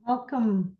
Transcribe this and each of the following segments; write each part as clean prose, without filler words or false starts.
Welcome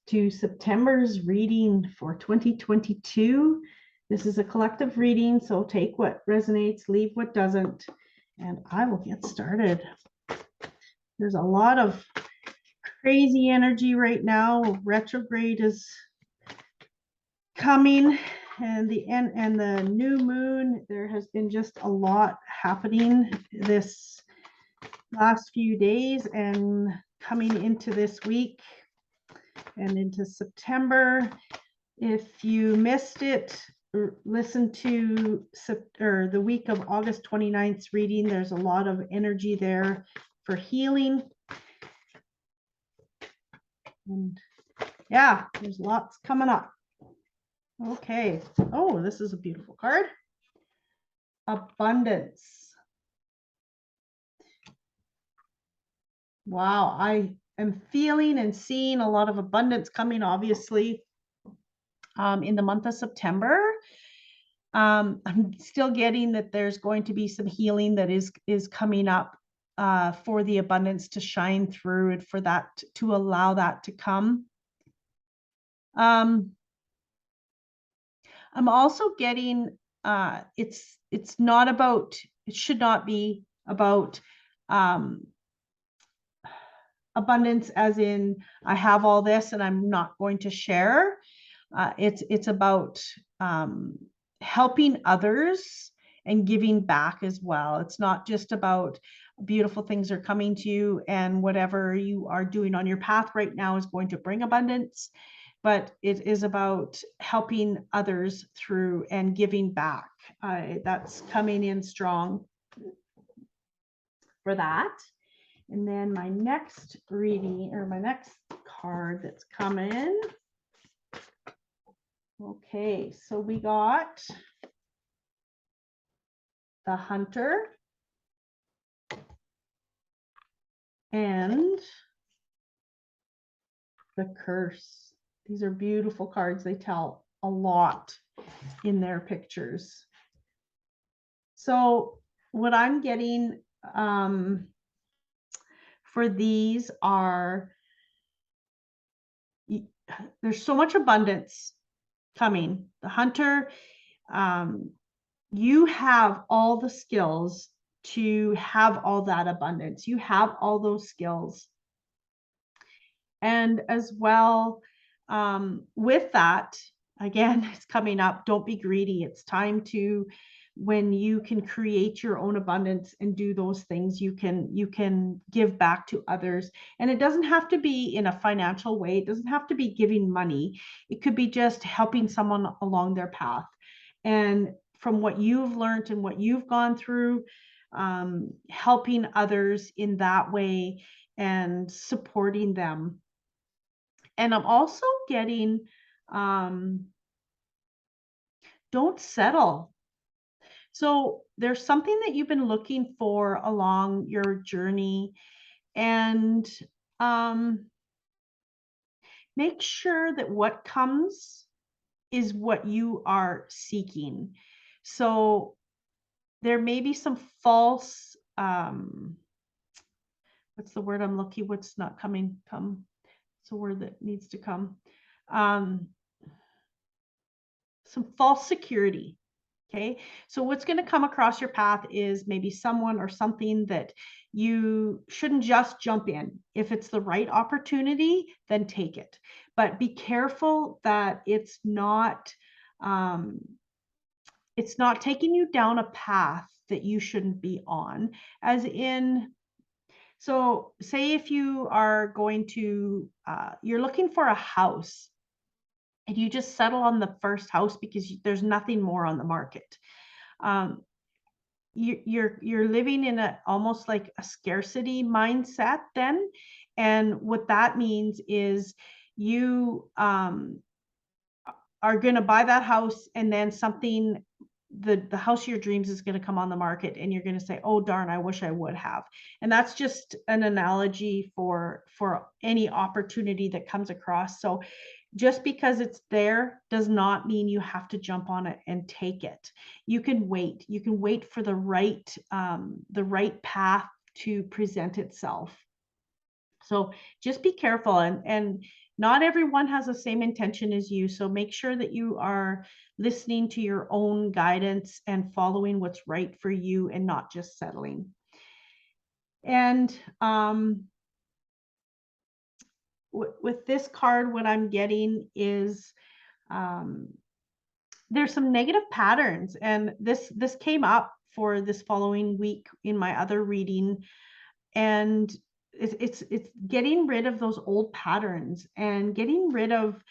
to September's reading for 2022. This is a collective reading, so take what resonates, leave what doesn't, and I will get started. There's a lot of crazy energy right now. Retrograde is coming, and the new moon. There has been just a lot happening this last few days and coming into this week and into September. If you missed it, listen to the week of August 29th's reading. There's a lot of energy there for healing. And yeah, there's lots coming up. Okay. Oh, this is a beautiful card. Abundance. Wow, I am feeling and seeing a lot of abundance coming, obviously, in the month of September. I'm still getting that there's going to be some healing that is coming up for the abundance to shine through and for that to allow that to come. I'm also getting it's not about, it should not be about abundance as in I have all this and I'm not going to share. It's about helping others and giving back as well. It's not just about beautiful things are coming to you and whatever you are doing on your path right now is going to bring abundance, but it is about helping others through and giving back. That's coming in strong for that. And then my next reading, or my next card that's coming. Okay, so we got the Hunter and the Curse. These are beautiful cards. They tell a lot in their pictures. So what I'm getting for these are, there's so much abundance coming. The Hunter, you have all the skills to have all that abundance. You have all those skills. And as well, with that, again, it's coming up, don't be greedy. It's time to, when you can create your own abundance and do those things, you can give back to others. And it doesn't have to be in a financial way. It doesn't have to be giving money. It could be just helping someone along their path. And from what you've learned and what you've gone through, helping others in that way and supporting them. And I'm also getting, don't settle. So there's something that you've been looking for along your journey, and make sure that what comes is what you are seeking. So there may be some false, what's the word I'm looking, what's not coming, come. It's a word that needs to come. Some false security. Okay, so what's going to come across your path is maybe someone or something that you shouldn't just jump in. If it's the right opportunity, then take it. But be careful that it's not taking you down a path that you shouldn't be on. As in, so say if you are going to, you're looking for a house, and you just settle on the first house because there's nothing more on the market. You're living in a almost like a scarcity mindset then. And what that means is you are going to buy that house, and then something, the house of your dreams is going to come on the market, and you're going to say, oh darn, I wish I would have. And that's just an analogy for any opportunity that comes across. So just because it's there does not mean you have to jump on it and take it. You can wait. You can wait for the right path to present itself. So just be careful, and not everyone has the same intention as you. So make sure that you are listening to your own guidance and following what's right for you and not just settling. And with this card, what I'm getting is there's some negative patterns, and this came up for this following week in my other reading, and it's getting rid of those old patterns and getting rid of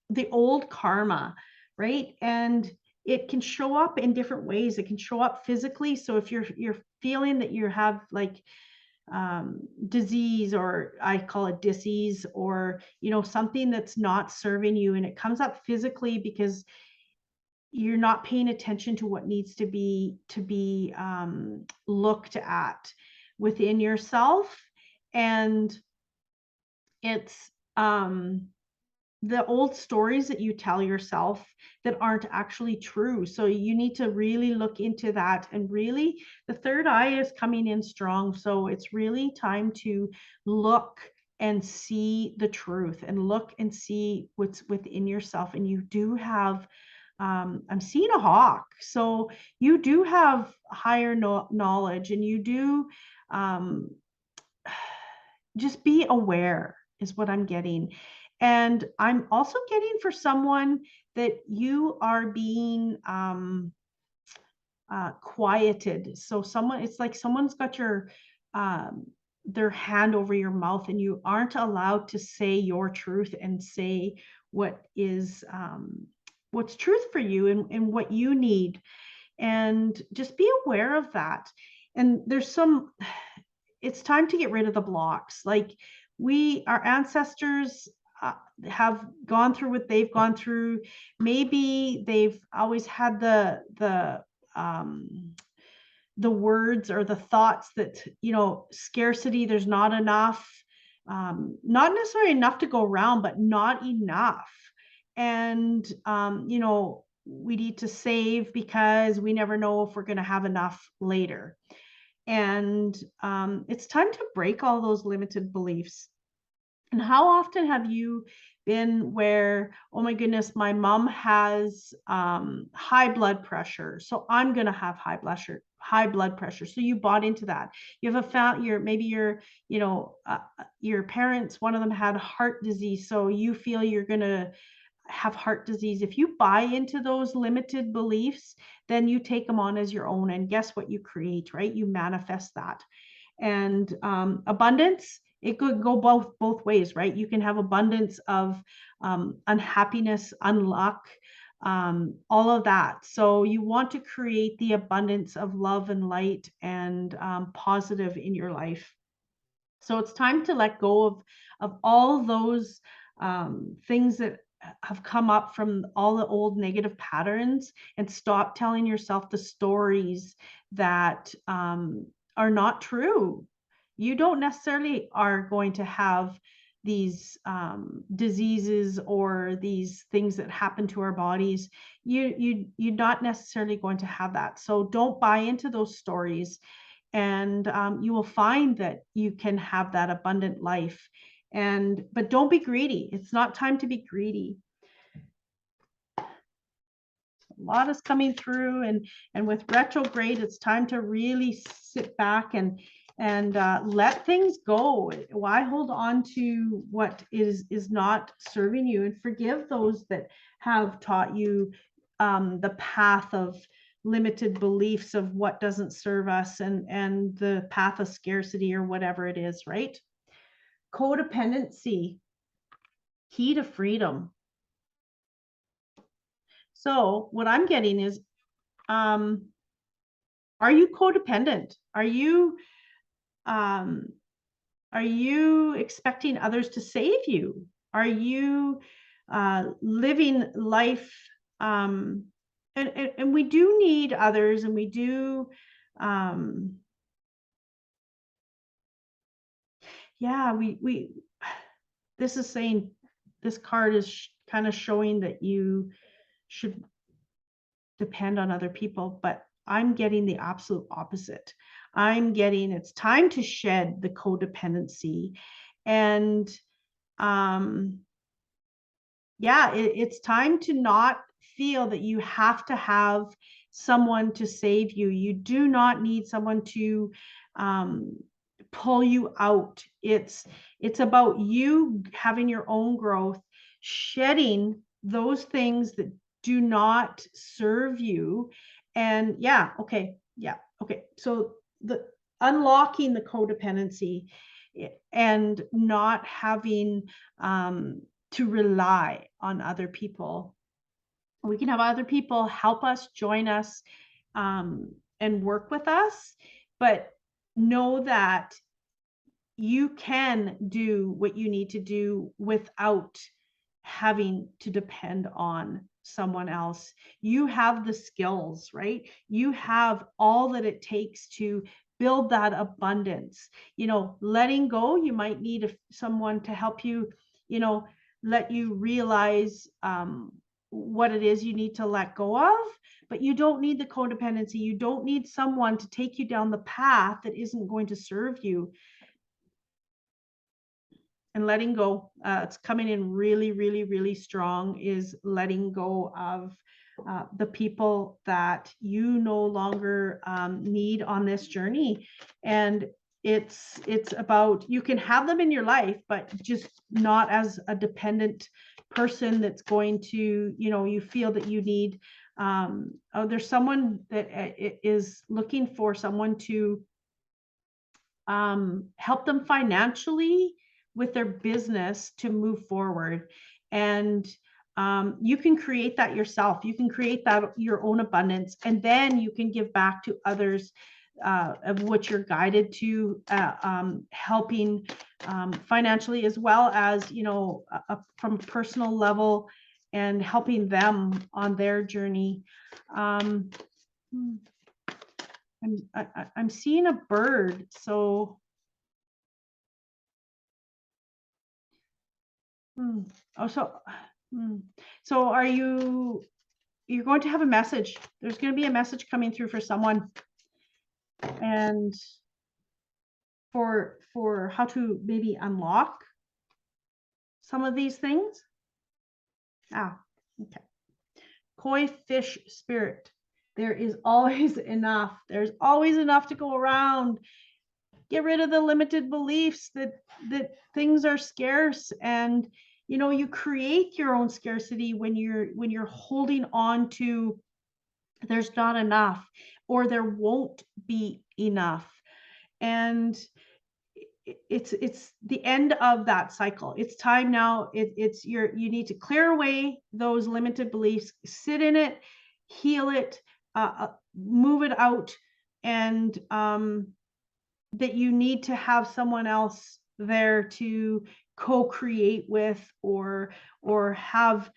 the old karma, right? And it can show up in different ways. It can show up physically. So if you're feeling that you have like disease, or I call it disease, or something that's not serving you, and it comes up physically because you're not paying attention to what needs to be looked at within yourself. And it's the old stories that you tell yourself that aren't actually true. So you need to really look into that. And really, the third eye is coming in strong. So it's really time to look and see the truth, and look and see what's within yourself. And you do have, I'm seeing a hawk. So you do have higher knowledge, and you do just be aware is what I'm getting. And I'm also getting for someone that you are being quieted. So it's like someone's got their hand over your mouth, and you aren't allowed to say your truth and say what is what's truth for you, and what you need. And just be aware of that. And it's time to get rid of the blocks. Like our ancestors have gone through what they've gone through. Maybe they've always had the words or the thoughts that, scarcity, there's not enough, not necessarily enough to go around, but not enough. And, we need to save because we never know if we're going to have enough later. And it's time to break all those limited beliefs. And how often have you been where, oh my goodness, my mom has high blood pressure, so I'm going to have high blood pressure. So you bought into that. You have your parents, one of them had heart disease, so you feel you're going to have heart disease. If you buy into those limited beliefs, then you take them on as your own, and guess what you create, right? You manifest that. And abundance, it could go both ways, right? You can have abundance of unhappiness, unluck, all of that. So you want to create the abundance of love and light and positive in your life. So it's time to let go of all those things that have come up from all the old negative patterns, and stop telling yourself the stories that are not true. You don't necessarily are going to have these diseases or these things that happen to our bodies. You're not necessarily going to have that. So don't buy into those stories, and you will find that you can have that abundant life. But don't be greedy. It's not time to be greedy. A lot is coming through, and with retrograde, it's time to really sit back and let things go. Why hold on to what is not serving you? And forgive those that have taught you the path of limited beliefs of what doesn't serve us, and the path of scarcity, or whatever it is, right? Codependency, key to freedom. So what I'm getting is, are you codependent? Are you expecting others to save you? Are you living life? And we do need others, and we do. Yeah, we. This is saying, this card is kind of showing that you should depend on other people, but I'm getting the absolute opposite. I'm getting, it's time to shed the codependency. And yeah, it's time to not feel that you have to have someone to save you. You do not need someone to pull you out. It's about you having your own growth, shedding those things that do not serve you. And yeah, okay. So the unlocking the codependency and not having to rely on other people. We can have other people help us, join us, and work with us, but know that you can do what you need to do without having to depend on someone else. You have the skills, right? You have all that it takes to build that abundance. Letting go, you might need someone to help you, let you realize what it is you need to let go of, but you don't need the codependency. You don't need someone to take you down the path that isn't going to serve you. And letting go, it's coming in really, really, really strong, is letting go of the people that you no longer need on this journey. And it's about, you can have them in your life, but just not as a dependent person that's going to, you feel that you need, there's someone that is looking for someone to help them financially with their business to move forward. And you can create that yourself. You can create that your own abundance, and then you can give back to others of what you're guided to, helping financially, as well as, from a personal level, and helping them on their journey. I'm seeing a bird, so oh, so are you're going to have a message. There's going to be a message coming through for someone, and for how to maybe unlock some of these things. Okay. Koi fish spirit. There is always enough. There's always enough to go around. Get rid of the limited beliefs that things are scarce, and you create your own scarcity when you're holding on to there's not enough, or there won't be enough. And it's the end of that cycle. It's time now. You need to clear away those limited beliefs, sit in it, heal it, move it out, and that you need to have someone else there to co-create with, or have,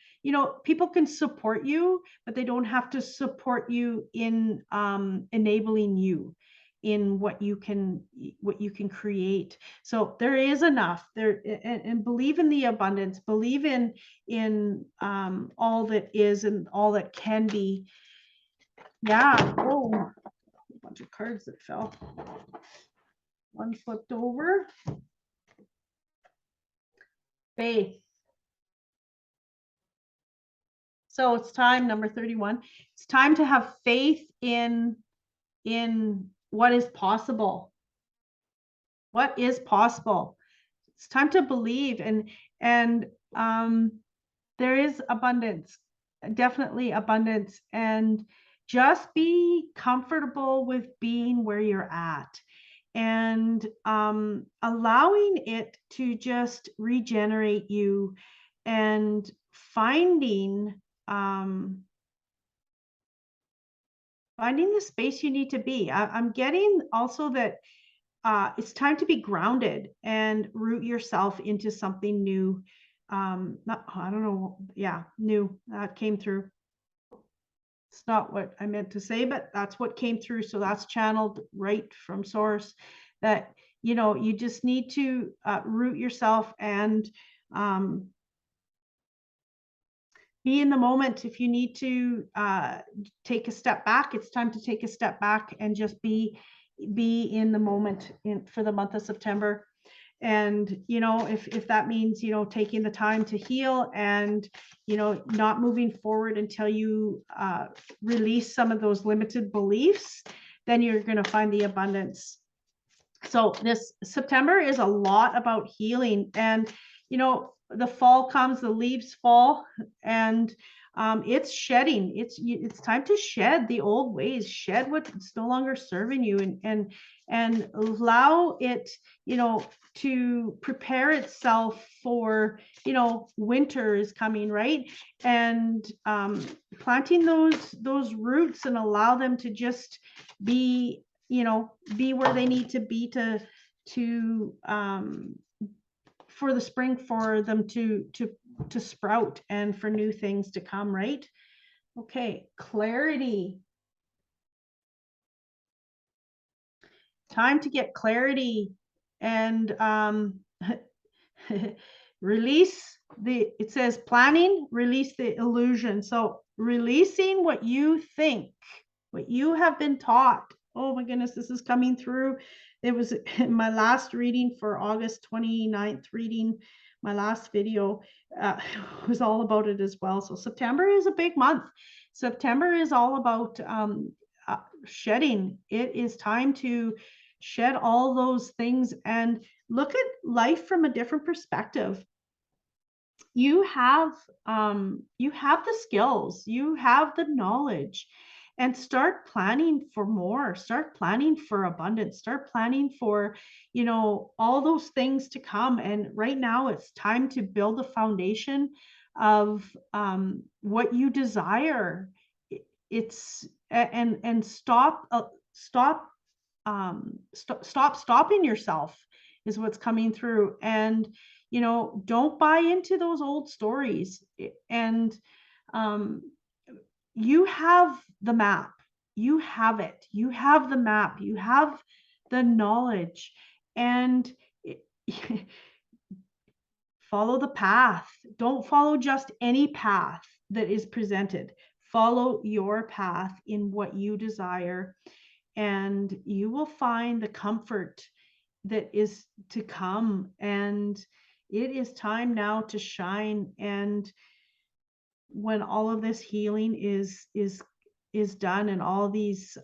people can support you, but they don't have to support you in enabling you in what you can create. So there is enough there, and believe in the abundance, believe in all that is and all that can be. Yeah. Oh, a bunch of cards that fell. One flipped over. Faith. So it's time, number 31. It's time to have faith in what is possible. What is possible? It's time to believe, and there is abundance, definitely abundance, and just be comfortable with being where you're at, and allowing it to just regenerate you, and finding the space you need to be. I'm getting also that it's time to be grounded and root yourself into something new. I don't know. Yeah, new. That came through. It's not what I meant to say, but that's what came through. So that's channeled right from source, that, you just need to root yourself, and be in the moment. If you need to take a step back, it's time to take a step back and just be in the moment for the month of September. And, you know, if that means, you know, taking the time to heal and, you know, not moving forward until you release some of those limited beliefs, then you're going to find the abundance. So this September is a lot about healing. And, you know, the fall comes, the leaves fall, and it's shedding. It's time to shed the old ways, shed what's no longer serving you, and allow it, you know, to prepare itself for, you know, winter is coming, right? And planting those roots and allow them to just be, you know, be where they need to be to for the spring, for them to sprout and for new things to come, right? Okay, clarity. Time to get clarity and release the, it says planning, release the illusion. So releasing what you think, what you have been taught. Oh my goodness, this is coming through. It was my last reading for August 29th reading. My last video was all about it as well. So September is a big month. September is all about shedding. It is time to shed all those things and look at life from a different perspective. You have the skills, you have the knowledge, and start planning for more, start planning for abundance, start planning for, you know, all those things to come. And right now it's time to build a foundation of what you desire. It's and stop stopping yourself is what's coming through. And, you know, don't buy into those old stories. And you have the map, you have it, you have the map, you have the knowledge, and follow the path. Don't follow just any path that is presented. Follow your path in what you desire, and you will find the comfort that is to come. And it is time now to shine. And when all of this healing is done, and all these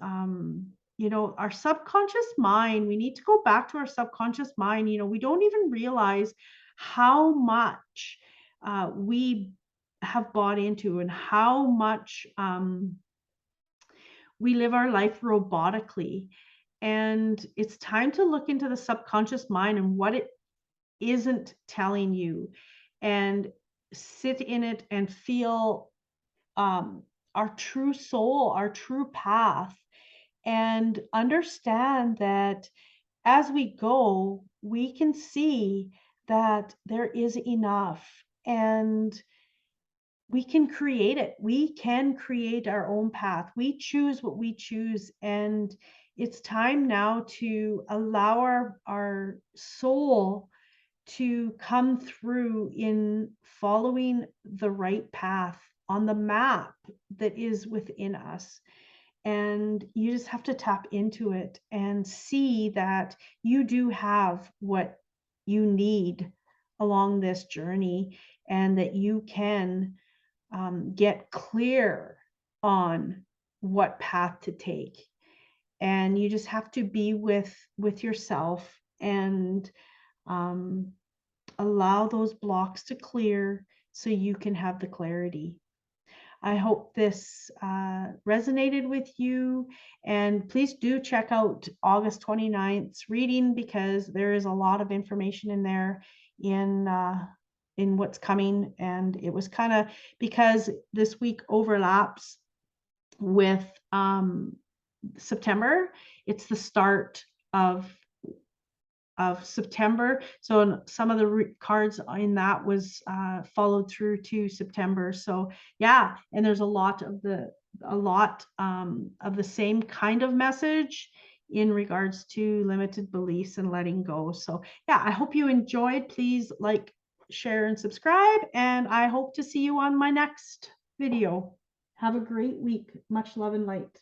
you know, our subconscious mind, we need to go back to our subconscious mind. You know, we don't even realize how much we have bought into, and how much we live our life robotically. And it's time to look into the subconscious mind and what it isn't telling you, and sit in it and feel our true soul, our true path, and understand that as we go, we can see that there is enough, and we can create it. We can create our own path. We choose what we choose. And it's time now to allow our soul to come through in following the right path on the map that is within us. And you just have to tap into it and see that you do have what you need along this journey, and that you can get clear on what path to take. And you just have to be with yourself and allow those blocks to clear so you can have the clarity. I hope this resonated with you, and please do check out August 29th's reading, because there is a lot of information in there in what's coming. And it was kind of, because this week overlaps with September, it's the start of September. So some of the cards in that was followed through to September. So yeah, and there's a lot of the same kind of message in regards to limited beliefs and letting go. So yeah, I hope you enjoyed. Please like, share, and subscribe. And I hope to see you on my next video. Have a great week. Much love and light.